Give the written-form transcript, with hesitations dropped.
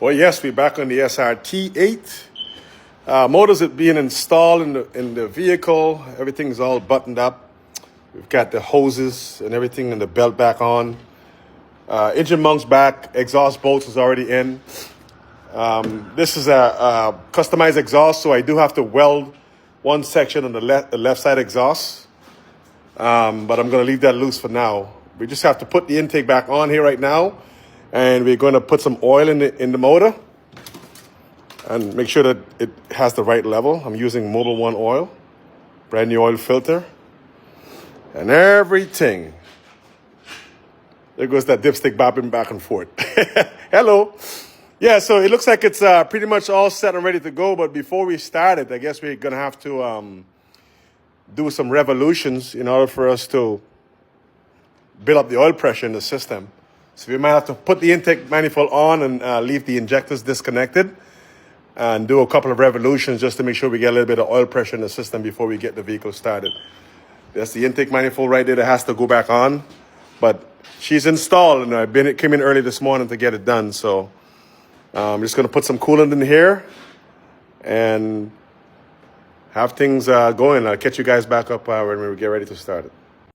Well, yes, we're back on the Str-8. Motors are being installed in the vehicle. Everything's all buttoned up. We've got the hoses and everything and the belt back on. Engine mounts back. Exhaust bolts is already in. This is a customized exhaust, so I do have to weld one section on the left side exhaust. But I'm going to leave that loose for now. We just have to put the intake back on here right now. And we're going to put some oil in the motor and make sure that it has the right level. I'm using Mobil 1 oil, brand new oil filter, and everything. There goes that dipstick bobbing back and forth. Hello. Yeah, so it looks like it's pretty much all set and ready to go. But before we start it, I guess we're going to have to do some revolutions in order for us to build up the oil pressure in the system. So we might have to put the intake manifold on and leave the injectors disconnected and do a couple of revolutions just to make sure we get a little bit of oil pressure in the system before we get the vehicle started. That's the intake manifold right there that has to go back on. But she's installed, and I came in early this morning to get it done. So I'm just going to put some coolant in here and have things going. I'll catch you guys back up when we get ready to start it.